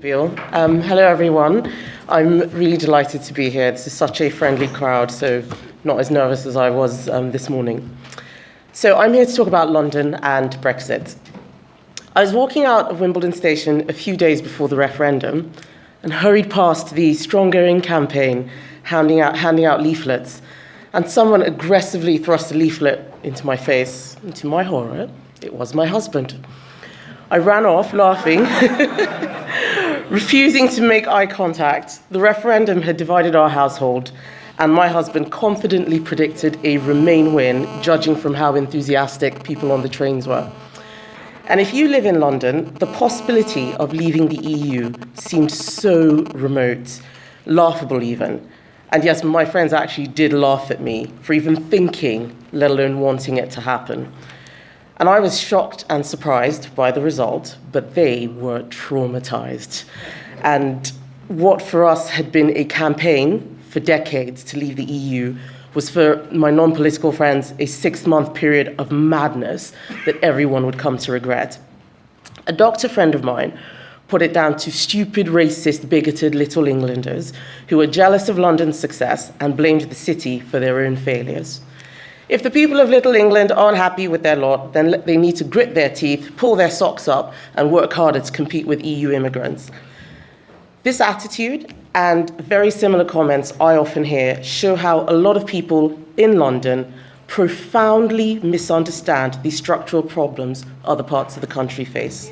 Hello, everyone. I'm really delighted to be here. This is such a friendly crowd, so not as nervous as I was this morning. So I'm here to talk about London and Brexit. I was walking out of Wimbledon Station a few days before the referendum and hurried past the Stronger In campaign, handing out leaflets, and someone aggressively thrust a leaflet into my face. And to my horror, it was my husband. I ran off laughing, refusing to make eye contact. The referendum had divided our household, and my husband confidently predicted a Remain win, judging from how enthusiastic people on the trains were. And if you live in London, the possibility of leaving the EU seemed so remote, laughable even. And yes, my friends actually did laugh at me for even thinking, let alone wanting it to happen. And I was shocked and surprised by the result, but they were traumatized. And what for us had been a campaign for decades to leave the EU was for my non-political friends a 6-month period of madness that everyone would come to regret. A doctor friend of mine put it down to stupid, racist, bigoted Little Englanders who were jealous of London's success and blamed the city for their own failures. If the people of Little England aren't happy with their lot, then they need to grit their teeth, pull their socks up, and work harder to compete with EU immigrants. This attitude and very similar comments I often hear show how a lot of people in London profoundly misunderstand the structural problems other parts of the country face.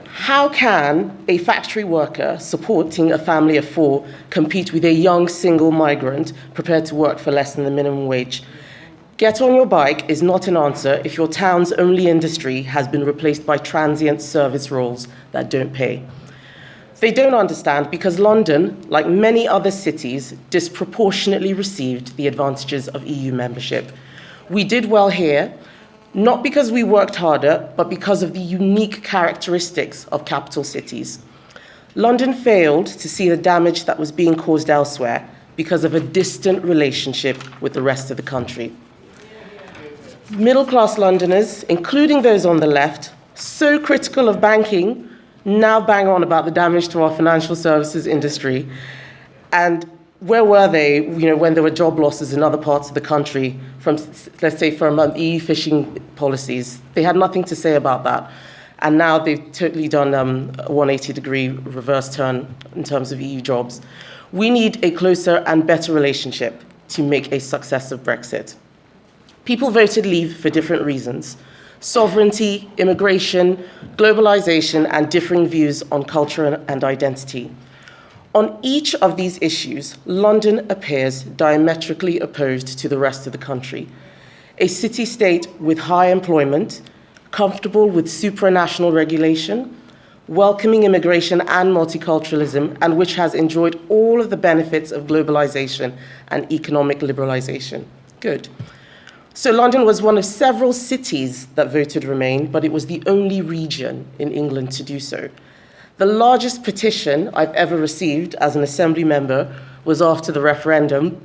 How can a factory worker supporting a family of 4 compete with a young single migrant prepared to work for less than the minimum wage? Get on your bike is not an answer if your town's only industry has been replaced by transient service roles that don't pay. They don't understand because London, like many other cities, disproportionately received the advantages of EU membership. We did well here, not because we worked harder, but because of the unique characteristics of capital cities. London failed to see the damage that was being caused elsewhere because of a distant relationship with the rest of the country. Middle-class Londoners, including those on the left, so critical of banking, now bang on about the damage to our financial services industry. And where were they, when there were job losses in other parts of the country from, let's say, from EU fishing policies? They had nothing to say about that. And now they've totally done a 180-degree reverse turn in terms of EU jobs. We need a closer and better relationship to make a success of Brexit. People voted leave for different reasons: sovereignty, immigration, globalization, and differing views on culture and identity. On each of these issues, London appears diametrically opposed to the rest of the country. A city-state with high employment, comfortable with supranational regulation, welcoming immigration and multiculturalism, and which has enjoyed all of the benefits of globalization and economic liberalization. Good. So London was one of several cities that voted Remain, but it was the only region in England to do so. The largest petition I've ever received as an Assembly member was after the referendum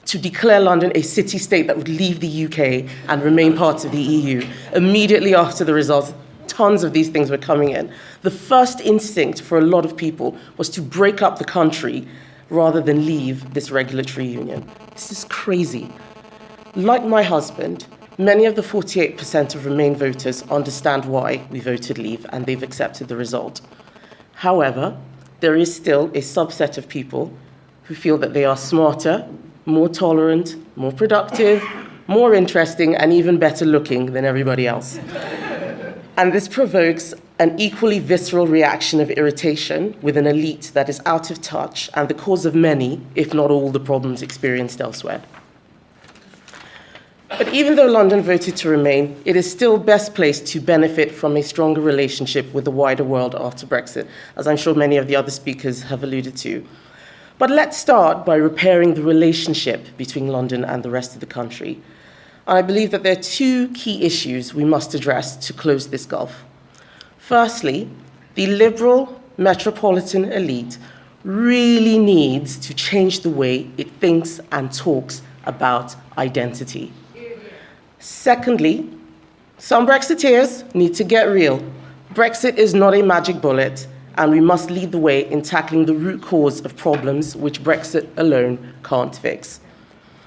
to declare London a city-state that would leave the UK and remain part of the EU. Immediately after the results, tons of these things were coming in. The first instinct for a lot of people was to break up the country rather than leave this regulatory union. This is crazy. Like my husband, many of the 48% of Remain voters understand why we voted leave, and they've accepted the result. However, there is still a subset of people who feel that they are smarter, more tolerant, more productive, more interesting, and even better looking than everybody else. And this provokes an equally visceral reaction of irritation with an elite that is out of touch and the cause of many, if not all, the problems experienced elsewhere. But even though London voted to remain, it is still best placed to benefit from a stronger relationship with the wider world after Brexit, as I'm sure many of the other speakers have alluded to. But let's start by repairing the relationship between London and the rest of the country. And I believe that there are 2 key issues we must address to close this gulf. Firstly, the liberal metropolitan elite really needs to change the way it thinks and talks about identity. Secondly, some Brexiteers need to get real. Brexit is not a magic bullet, and we must lead the way in tackling the root cause of problems which Brexit alone can't fix.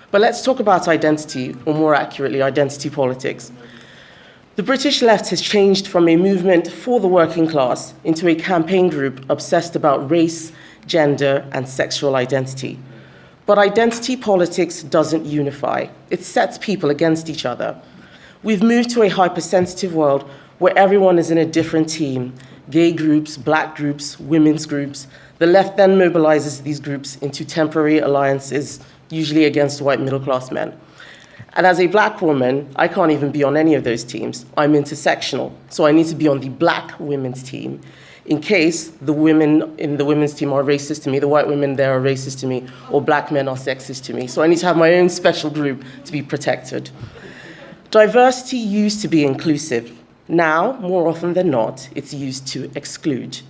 But let's talk about identity, or more accurately, identity politics. The British left has changed from a movement for the working class into a campaign group obsessed about race, gender, and sexual identity. But identity politics doesn't unify. It sets people against each other. We've moved to a hypersensitive world where everyone is in a different team: gay groups, black groups, women's groups. The left then mobilizes these groups into temporary alliances, usually against white middle-class men. And as a black woman, I can't even be on any of those teams. I'm intersectional, so I need to be on the black women's team in case the women in the women's team are racist to me, the white women there are racist to me, or black men are sexist to me. So I need to have my own special group to be protected. Diversity used to be inclusive. Now, more often than not, it's used to exclude.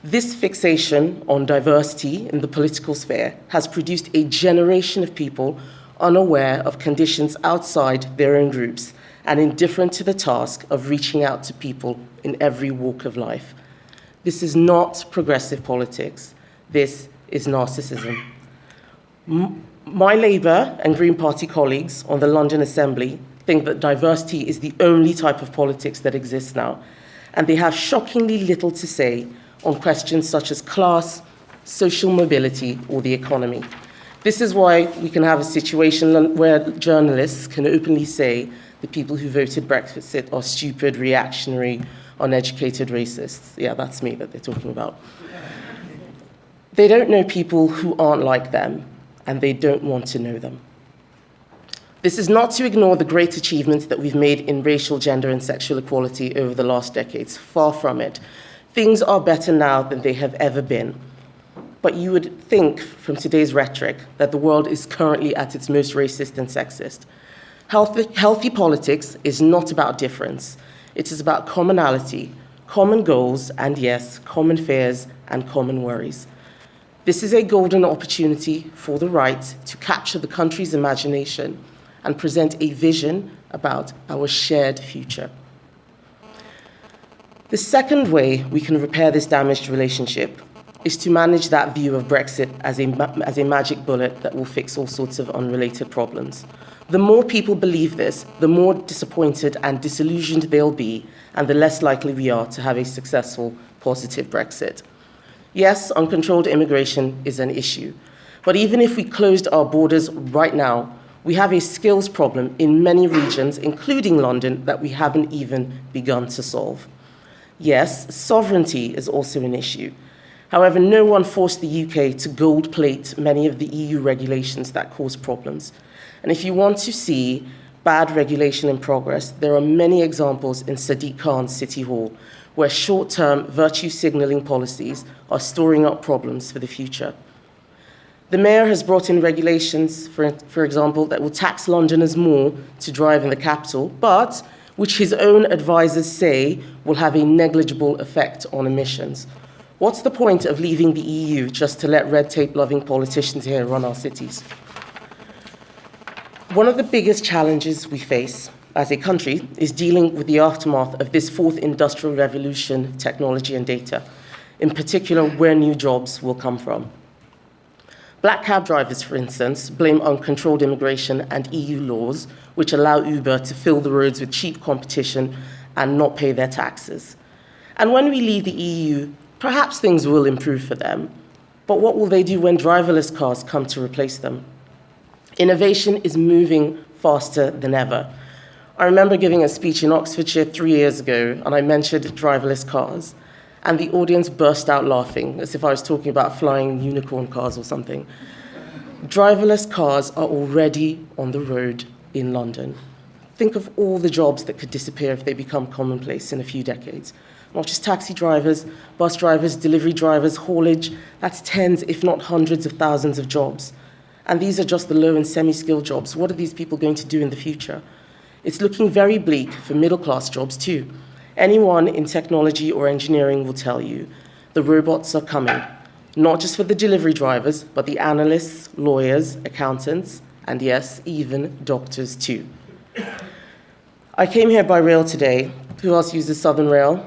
This fixation on diversity in the political sphere has produced a generation of people unaware of conditions outside their own groups and indifferent to the task of reaching out to people in every walk of life. This is not progressive politics. This is narcissism. My Labour and Green Party colleagues on the London Assembly think that diversity is the only type of politics that exists now, and they have shockingly little to say on questions such as class, social mobility, or the economy. This is why we can have a situation where journalists can openly say the people who voted Brexit are stupid, reactionary, uneducated racists. Yeah, that's me that they're talking about. They don't know people who aren't like them, and they don't want to know them. This is not to ignore the great achievements that we've made in racial, gender, and sexual equality over the last decades. Far from it. Things are better now than they have ever been. But you would think from today's rhetoric that the world is currently at its most racist and sexist. Healthy politics is not about difference. It is about commonality, common goals, and yes, common fears and common worries. This is a golden opportunity for the right to capture the country's imagination and present a vision about our shared future. The second way we can repair this damaged relationship is to manage that view of Brexit as a magic bullet that will fix all sorts of unrelated problems. The more people believe this, the more disappointed and disillusioned they'll be, and the less likely we are to have a successful, positive Brexit. Yes, uncontrolled immigration is an issue, but even if we closed our borders right now, we have a skills problem in many regions, including London, that we haven't even begun to solve. Yes, sovereignty is also an issue. However, no one forced the UK to gold plate many of the EU regulations that cause problems. And if you want to see bad regulation in progress, there are many examples in Sadiq Khan's City Hall, where short-term virtue signalling policies are storing up problems for the future. The mayor has brought in regulations, for example, that will tax Londoners more to drive in the capital, but which his own advisors say will have a negligible effect on emissions. What's the point of leaving the EU just to let red tape-loving politicians here run our cities? One of the biggest challenges we face as a country is dealing with the aftermath of this fourth industrial revolution, technology and data, in particular where new jobs will come from. Black cab drivers, for instance, blame uncontrolled immigration and EU laws, which allow Uber to fill the roads with cheap competition and not pay their taxes. And when we leave the EU, perhaps things will improve for them. But what will they do when driverless cars come to replace them? Innovation is moving faster than ever. I remember giving a speech in Oxfordshire 3 years ago, and I mentioned driverless cars. And the audience burst out laughing, as if I was talking about flying unicorn cars or something. Driverless cars are already on the road in London. Think of all the jobs that could disappear if they become commonplace in a few decades. Not just taxi drivers, bus drivers, delivery drivers, haulage. That's tens, if not hundreds of thousands of jobs. And these are just the low and semi-skilled jobs. What are these people going to do in the future? It's looking very bleak for middle-class jobs too. Anyone in technology or engineering will tell you the robots are coming, not just for the delivery drivers, but the analysts, lawyers, accountants, and yes, even doctors too. I came here by rail today. Who else uses Southern Rail?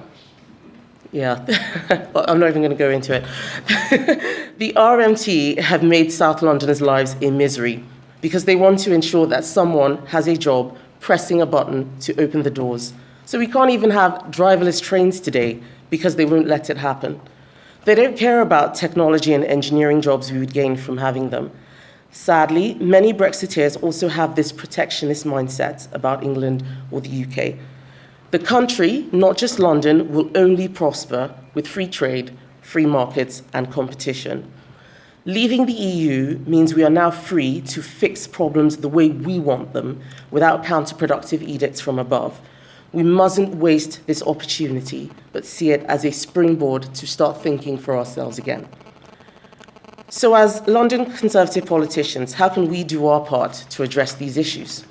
Yeah, I'm not even going to go into it. The RMT have made South Londoners' lives a misery because they want to ensure that someone has a job pressing a button to open the doors. So we can't even have driverless trains today because they won't let it happen. They don't care about technology and engineering jobs we would gain from having them. Sadly, many Brexiteers also have this protectionist mindset about England or the UK. The country, not just London, will only prosper with free trade, free markets, and competition. Leaving the EU means we are now free to fix problems the way we want them without counterproductive edicts from above. We mustn't waste this opportunity, but see it as a springboard to start thinking for ourselves again. So as London Conservative politicians, how can we do our part to address these issues?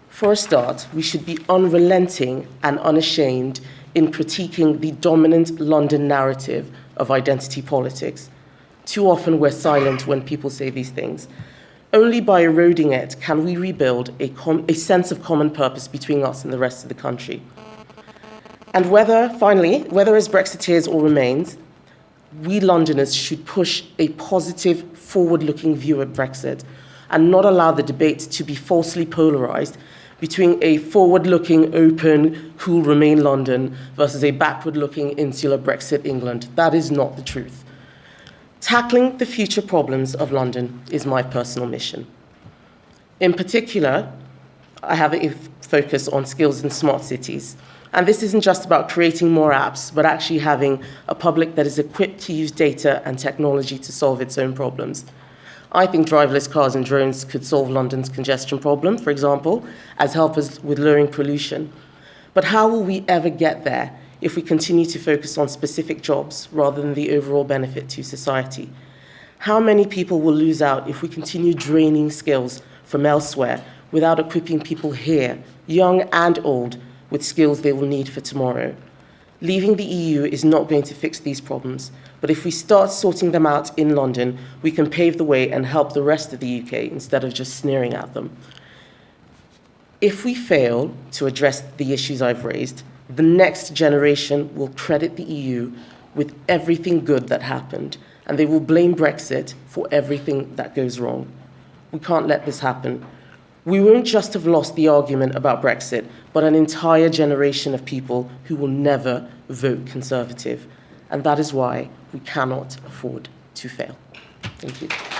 For a start, we should be unrelenting and unashamed in critiquing the dominant London narrative of identity politics. Too often we're silent when people say these things. Only by eroding it can we rebuild a sense of common purpose between us and the rest of the country. And whether as Brexiteers or Remains, we Londoners should push a positive, forward-looking view at Brexit and not allow the debate to be falsely polarized between a forward-looking, open, cool Remain London versus a backward-looking, insular Brexit England. That is not the truth. Tackling the future problems of London is my personal mission. In particular, I have a focus on skills in smart cities. And this isn't just about creating more apps, but actually having a public that is equipped to use data and technology to solve its own problems. I think driverless cars and drones could solve London's congestion problem, for example, as helpers with lowering pollution. But how will we ever get there if we continue to focus on specific jobs rather than the overall benefit to society? How many people will lose out if we continue draining skills from elsewhere without equipping people here, young and old, with skills they will need for tomorrow? Leaving the EU is not going to fix these problems, but if we start sorting them out in London, we can pave the way and help the rest of the UK instead of just sneering at them. If we fail to address the issues I've raised, the next generation will credit the EU with everything good that happened, and they will blame Brexit for everything that goes wrong. We can't let this happen. We won't just have lost the argument about Brexit, but an entire generation of people who will never vote Conservative. And that is why we cannot afford to fail. Thank you.